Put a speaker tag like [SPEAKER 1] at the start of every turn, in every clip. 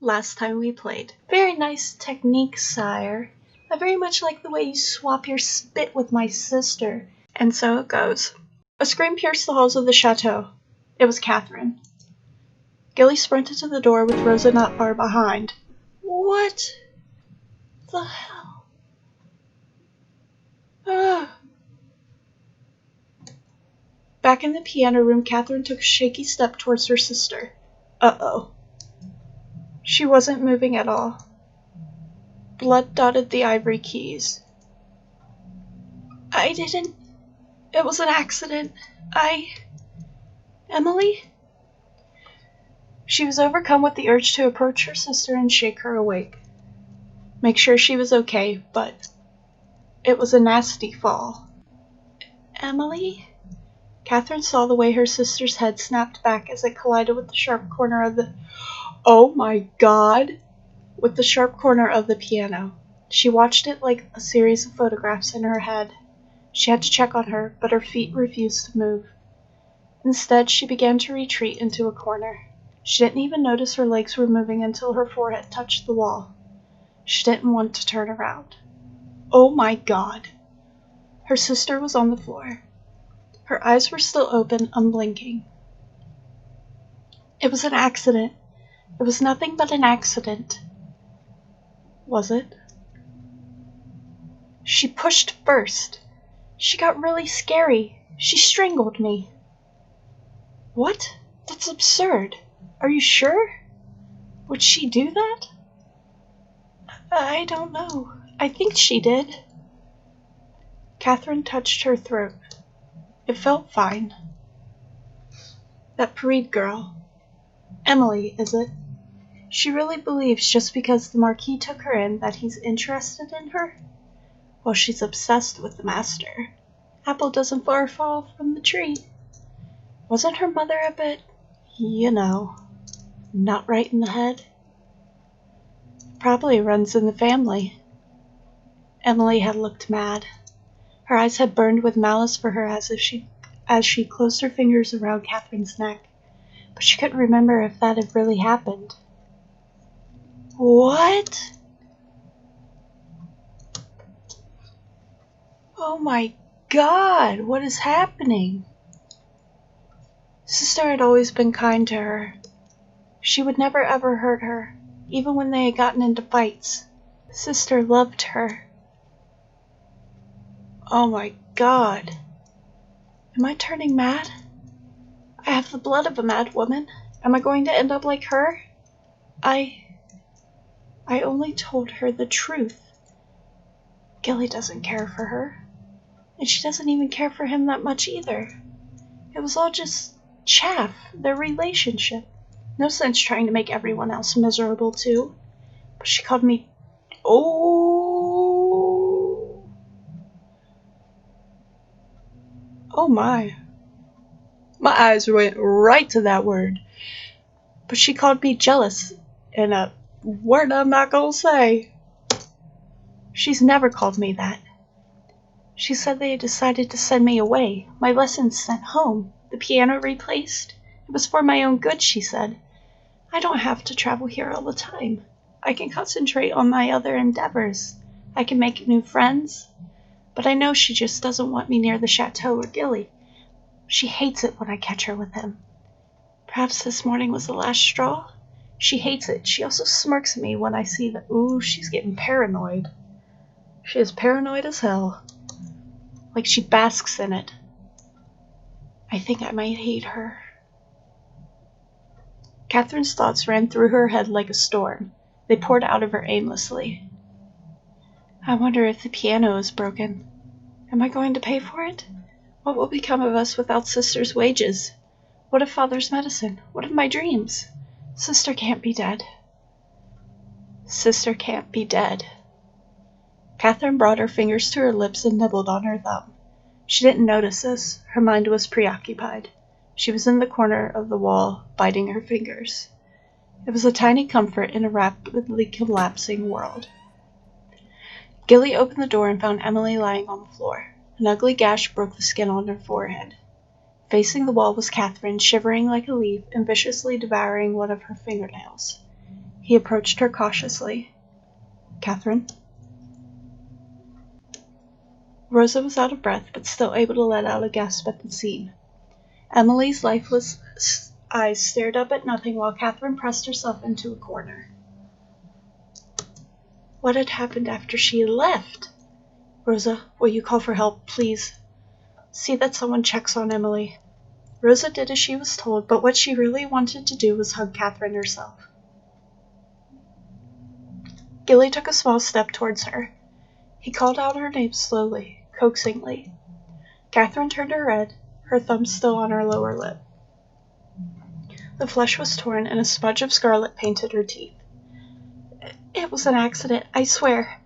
[SPEAKER 1] last time we played. Very nice technique, sire. I very much like the way you swap your spit with my sister. And so it goes. A scream pierced the halls of the chateau. It was Catherine. Gilly sprinted to the door with Rosa not far behind. What the hell? Back in the piano room, Catherine took a shaky step towards her sister. Uh-oh. She wasn't moving at all. Blood dotted the ivory keys. I didn't... It was an accident. Emily? She was overcome with the urge to approach her sister and shake her awake. Make sure she was okay, but it was a nasty fall. Emily? Catherine saw the way her sister's head snapped back as it collided with the sharp corner of the... Oh my God! With the sharp corner of the piano. She watched it like a series of photographs in her head. She had to check on her, but her feet refused to move. Instead, she began to retreat into a corner. She didn't even notice her legs were moving until her forehead touched the wall. She didn't want to turn around. Oh my God! Her sister was on the floor. Her eyes were still open, unblinking. It was an accident. It was nothing but an accident. Was it? She pushed first. She got really scary. She strangled me. What? That's absurd. Are you sure? Would she do that? I don't know. I think she did. Catherine touched her throat. It felt fine. That PiBBiT girl. Emily, is it? She really believes just because the Marquis took her in that he's interested in her? Well, she's obsessed with the master. Apple doesn't far fall from the tree. Wasn't her mother a bit, not right in the head? Probably runs in the family. Emily had looked mad. Her eyes had burned with malice for her as she closed her fingers around Catherine's neck, but she couldn't remember if that had really happened. What? Oh my God, what is happening? Sister had always been kind to her. She would never ever hurt her, even when they had gotten into fights. Sister loved her. Oh my God. Am I turning mad? I have the blood of a mad woman. Am I going to end up like her? I only told her the truth. Gilly doesn't care for her. And she doesn't even care for him that much either. It was all just chaff, their relationship. No sense trying to make everyone else miserable too. But she called me... Oh my. My eyes went right to that word. But she called me jealous in a word I'm not gonna say. She's never called me that. She said they had decided to send me away, my lessons sent home, the piano replaced. It was for my own good, she said. I don't have to travel here all the time. I can concentrate on my other endeavors. I can make new friends. But I know she just doesn't want me near the chateau or Gilly. She hates it when I catch her with him. Perhaps this morning was the last straw? She hates it. She also smirks at me when I see that. Ooh, she's getting paranoid. She is paranoid as hell. Like she basks in it. I think I might hate her. Catherine's thoughts ran through her head like a storm. They poured out of her aimlessly. I wonder if the piano is broken. Am I going to pay for it? What will become of us without Sister's wages? What of Father's medicine? What of my dreams? Sister can't be dead. Sister can't be dead. Catherine brought her fingers to her lips and nibbled on her thumb. She didn't notice this. Her mind was preoccupied. She was in the corner of the wall, biting her fingers. It was a tiny comfort in a rapidly collapsing world. Gilly opened the door and found Emily lying on the floor. An ugly gash broke the skin on her forehead. Facing the wall was Catherine, shivering like a leaf and viciously devouring one of her fingernails. He approached her cautiously. "Catherine?" Rosa was out of breath, but still able to let out a gasp at the scene. Emily's lifeless eyes stared up at nothing while Catherine pressed herself into a corner. What had happened after she left? "Rosa, will you call for help, please? See that someone checks on Emily." Rosa did as she was told, but what she really wanted to do was hug Catherine herself. Gilly took a small step towards her. He called out her name slowly, coaxingly. Catherine turned her head, her thumb still on her lower lip. The flesh was torn, and a smudge of scarlet painted her teeth. "It was an accident, I swear."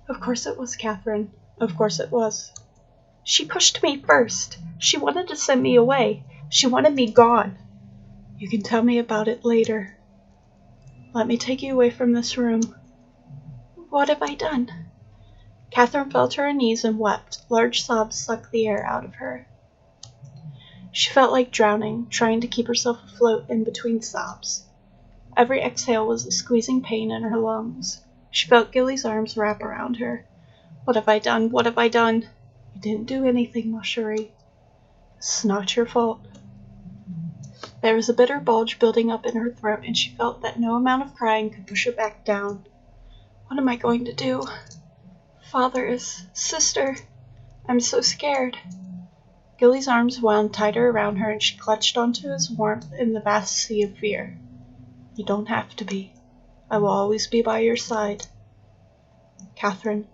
[SPEAKER 1] "Of course it was, Catherine. Of course it was." "She pushed me first. She wanted to send me away. She wanted me gone." "You can tell me about it later. Let me take you away from this room." "What have I done?" Catherine fell to her knees and wept. Large sobs sucked the air out of her. She felt like drowning, trying to keep herself afloat in between sobs. Every exhale was a squeezing pain in her lungs. She felt Gilly's arms wrap around her. "What have I done? What have I done?" "You didn't do anything, ma chérie. It's not your fault." There was a bitter bulge building up in her throat, and she felt that no amount of crying could push it back down. "What am I going to do? Father, sister, I'm so scared." Gilly's arms wound tighter around her, and she clutched onto his warmth in the vast sea of fear. "You don't have to be. I will always be by your side. Catherine,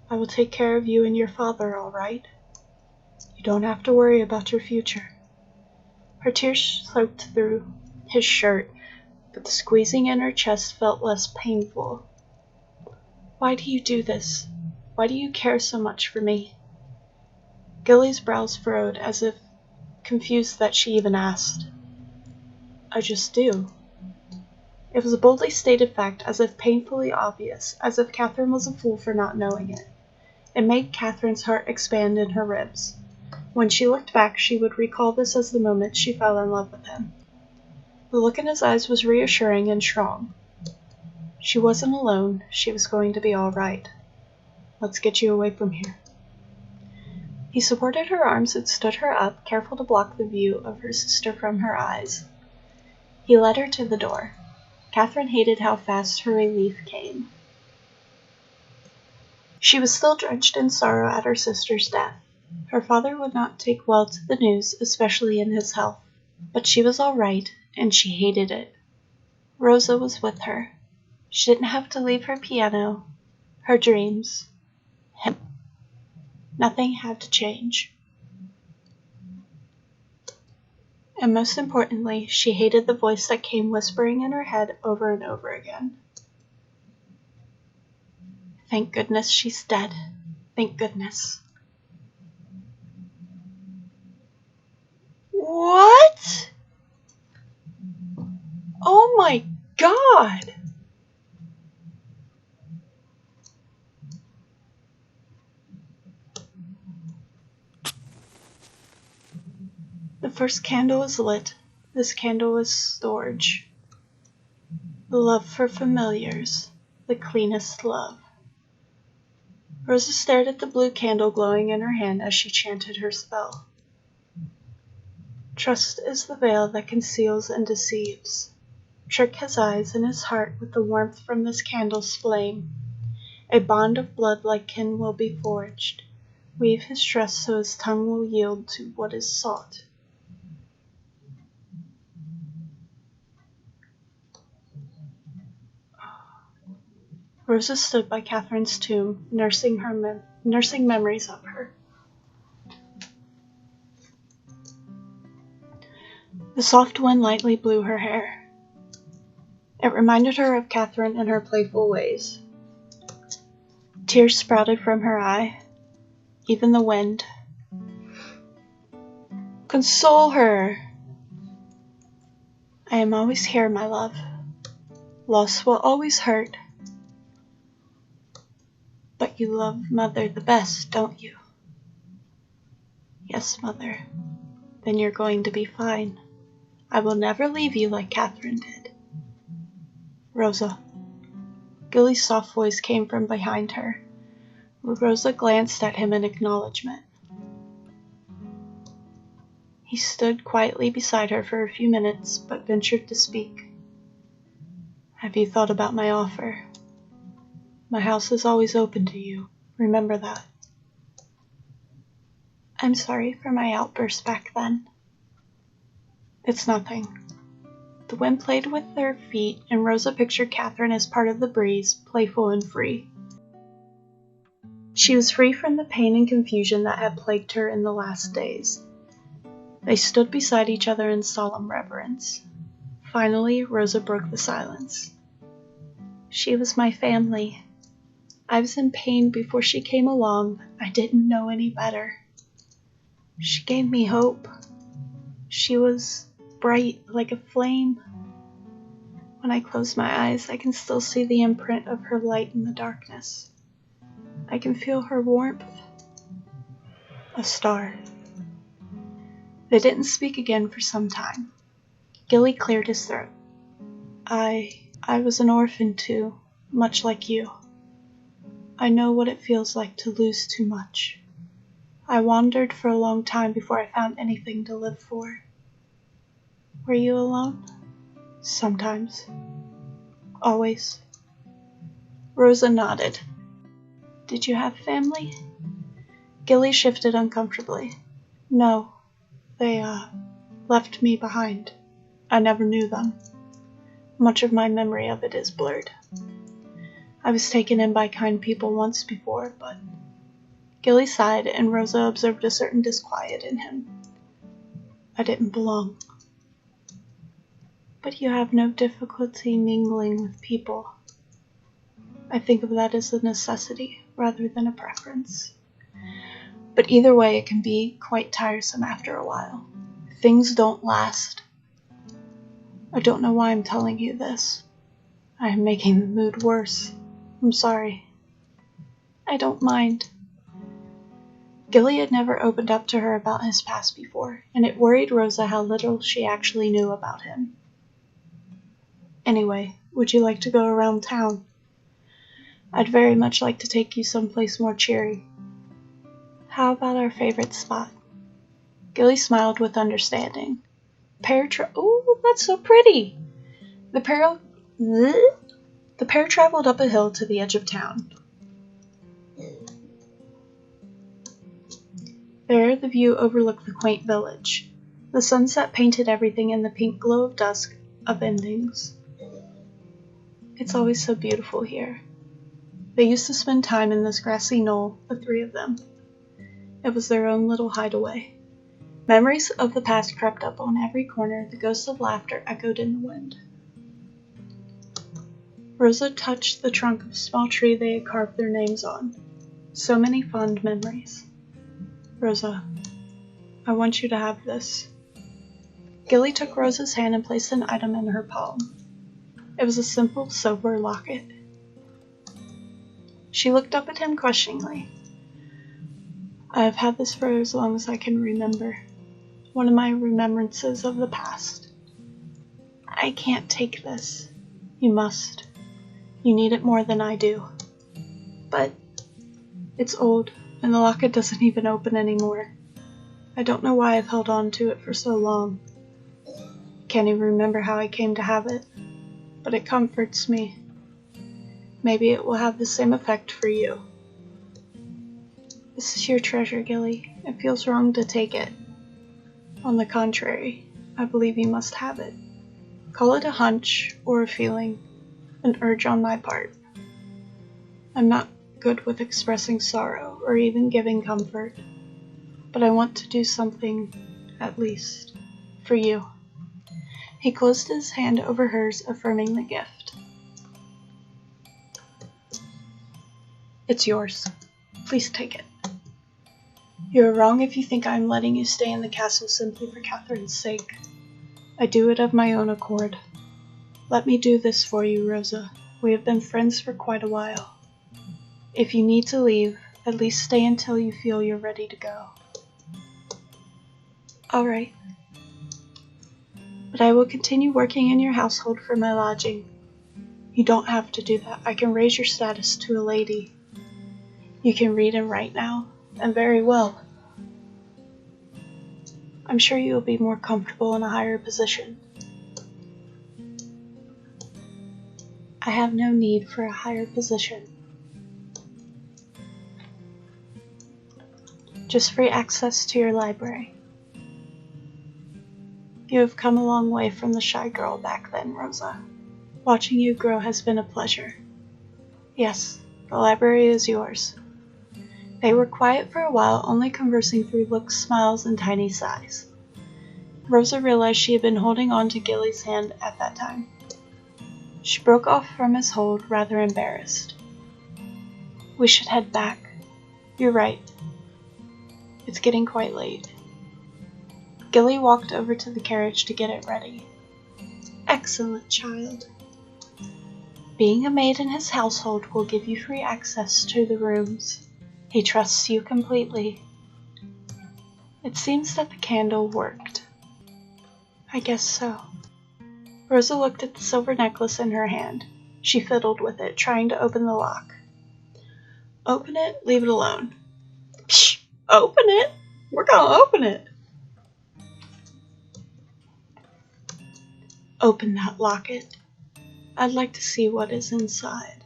[SPEAKER 1] I will take care of you and your father, all right? You don't have to worry about your future." Her tears soaked through his shirt, but the squeezing in her chest felt less painful. "Why do you do this? Why do you care so much for me?" Gilly's brows furrowed, as if confused that she even asked. "I just do." It was a boldly stated fact, as if painfully obvious, as if Catherine was a fool for not knowing it. It made Catherine's heart expand in her ribs. When she looked back, she would recall this as the moment she fell in love with him. The look in his eyes was reassuring and strong. She wasn't alone. She was going to be all right. "Let's get you away from here." He supported her arms and stood her up, careful to block the view of her sister from her eyes. He led her to the door. Catherine hated how fast her relief came. She was still drenched in sorrow at her sister's death. Her father would not take well to the news, especially in his health. But she was all right, and she hated it. Rosa was with her. She didn't have to leave her piano, her dreams, him. Nothing had to change. And most importantly, she hated the voice that came whispering in her head over and over again. "Thank goodness she's dead. Thank goodness." What? Oh my God! The first candle was lit. This candle was storage. The love for familiars. The cleanest love. Rosa stared at the blue candle glowing in her hand as she chanted her spell. Trust is the veil that conceals and deceives. Trick his eyes and his heart with the warmth from this candle's flame. A bond of blood like kin will be forged. Weave his trust so his tongue will yield to what is sought. Rosa stood by Catherine's tomb, nursing memories of her. The soft wind lightly blew her hair. It reminded her of Catherine and her playful ways. Tears sprouted from her eye, even the wind. "Console her!" "I am always here, my love. Loss will always hurt. But you love Mother the best, don't you?" "Yes, Mother." "Then you're going to be fine. I will never leave you like Catherine did." Rosa. Gilly's soft voice came from behind her. Rosa glanced at him in acknowledgement. He stood quietly beside her for a few minutes, but ventured to speak. Have you thought about my offer? My house is always open to you. Remember that. I'm sorry for my outburst back then. It's nothing. The wind played with their feet, and Rosa pictured Catherine as part of the breeze, playful and free. She was free from the pain and confusion that had plagued her in the last days. They stood beside each other in solemn reverence. Finally, Rosa broke the silence. She was my family. I was in pain before she came along. I didn't know any better. She gave me hope. She was bright like a flame. When I close my eyes, I can still see the imprint of her light in the darkness. I can feel her warmth. A star. They didn't speak again for some time. Gilly cleared his throat. I was an orphan too, much like you. I know what it feels like to lose too much. I wandered for a long time before I found anything to live for. Were you alone? Sometimes. Always. Rosa nodded. Did you have family? Gilly shifted uncomfortably. No. They, left me behind. I never knew them. Much of my memory of it is blurred. I was taken in by kind people once before, but... Gilly sighed, and Rosa observed a certain disquiet in him. I didn't belong. But you have no difficulty mingling with people. I think of that as a necessity, rather than a preference. But either way, it can be quite tiresome after a while. Things don't last. I don't know why I'm telling you this. I am making the mood worse. I'm sorry. I don't mind. Gilly had never opened up to her about his past before, and it worried Rosa how little she actually knew about him. Anyway, would you like to go around town? I'd very much like to take you someplace more cheery. How about our favorite spot? Gilly smiled with understanding. Ooh, that's so pretty! The pair traveled up a hill to the edge of town. There, the view overlooked the quaint village. The sunset painted everything in the pink glow of dusk of endings. It's always so beautiful here. They used to spend time in this grassy knoll, the three of them. It was their own little hideaway. Memories of the past crept up on every corner. The ghosts of laughter echoed in the wind. Rosa touched the trunk of a small tree they had carved their names on. So many fond memories. Rosa, I want you to have this. Gilly took Rosa's hand and placed an item in her palm. It was a simple silver locket. She looked up at him questioningly. I have had this for as long as I can remember. One of my remembrances of the past. I can't take this. You must. You need it more than I do. But it's old, and the locket doesn't even open anymore. I don't know why I've held on to it for so long. Can't even remember how I came to have it, but it comforts me. Maybe it will have the same effect for you. This is your treasure, Gilly. It feels wrong to take it. On the contrary, I believe you must have it. Call it a hunch or a feeling, an urge on my part. I'm not good with expressing sorrow or even giving comfort, but I want to do something, at least, for you. He closed his hand over hers, affirming the gift. It's yours. Please take it. You are wrong if you think I am letting you stay in the castle simply for Catherine's sake. I do it of my own accord. Let me do this for you, Rosa. We have been friends for quite a while. If you need to leave, at least stay until you feel you're ready to go. All right. But I will continue working in your household for my lodging. You don't have to do that. I can raise your status to a lady. You can read and write now, and very well. I'm sure you will be more comfortable in a higher position. I have no need for a higher position. Just free access to your library. You have come a long way from the shy girl back then, Rosa. Watching you grow has been a pleasure. Yes, the library is yours. They were quiet for a while, only conversing through looks, smiles, and tiny sighs. Rosa realized she had been holding on to Gilly's hand at that time. She broke off from his hold, rather embarrassed. We should head back. You're right. It's getting quite late. Gilly walked over to the carriage to get it ready. Excellent, child. Being a maid in his household will give you free access to the rooms. He trusts you completely. It seems that the candle worked. I guess so. Rosa looked at the silver necklace in her hand. She fiddled with it, trying to open the lock. Open it, leave it alone. Psh! Open it? We're gonna open it. Open that locket. I'd like to see what is inside.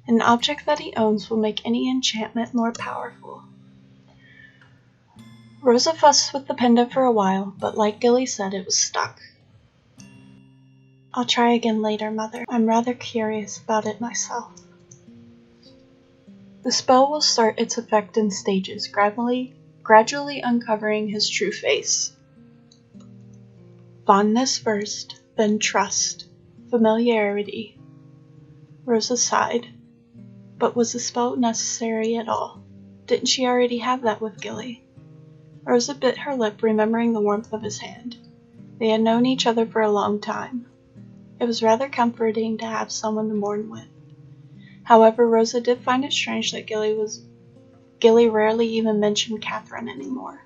[SPEAKER 1] An object that he owns will make any enchantment more powerful. Rosa fussed with the pendant for a while, but like Gilly said, it was stuck. I'll try again later, Mother. I'm rather curious about it myself. The spell will start its effect in stages, gradually uncovering his true face. Fondness first, then trust, familiarity. Rosa sighed. But was the spell necessary at all? Didn't she already have that with Gilly? Rosa bit her lip, remembering the warmth of his hand. They had known each other for a long time. It was rather comforting to have someone to mourn with. However, Rosa did find it strange that Gilly rarely even mentioned Catherine anymore.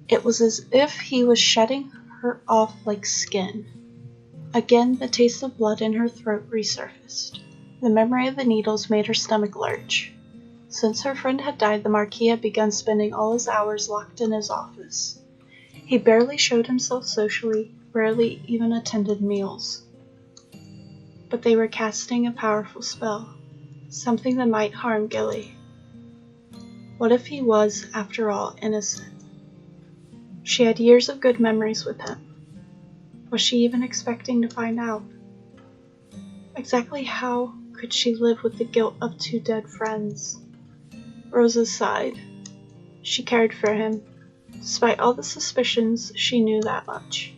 [SPEAKER 1] It was as if he was shedding her off like skin. Again, the taste of blood in her throat resurfaced. The memory of the needles made her stomach lurch. Since her friend had died, the Marquis had begun spending all his hours locked in his office. He barely showed himself socially, rarely even attended meals. But they were casting a powerful spell, something that might harm Gilly. What if he was, after all, innocent? She had years of good memories with him. Was she even expecting to find out? Exactly how could she live with the guilt of two dead friends? Rosa sighed. She cared for him. Despite all the suspicions, she knew that much.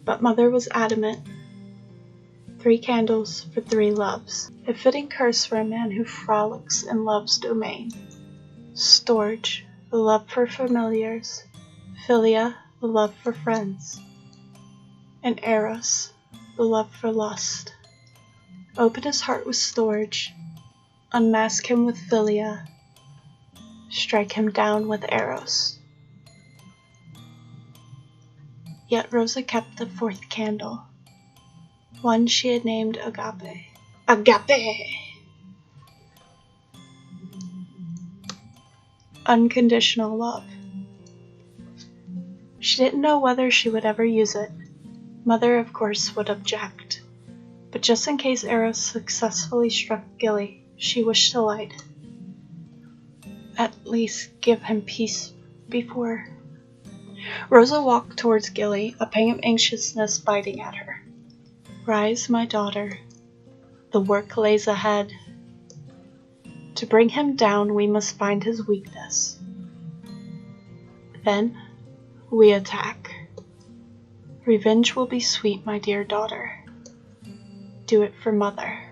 [SPEAKER 1] But Mother was adamant. 3 candles for 3 loves. A fitting curse for a man who frolics in love's domain. Storge, the love for familiars. Philia, the love for friends. And Eros, the love for lust. Open his heart with Storge. Unmask him with Philia. Strike him down with Eros. Yet Rosa kept the 4th candle. One she had named Agape. Agape! Unconditional love. She didn't know whether she would ever use it. Mother, of course, would object. But just in case Eros successfully struck Gilly, she wished to light it. At least give him peace before. Rosa walked towards Gilly, a pang of anxiousness biting at her. Rise, my daughter. The work lays ahead. To bring him down, we must find his weakness. Then, we attack. Revenge will be sweet, my dear daughter. Do it for Mother.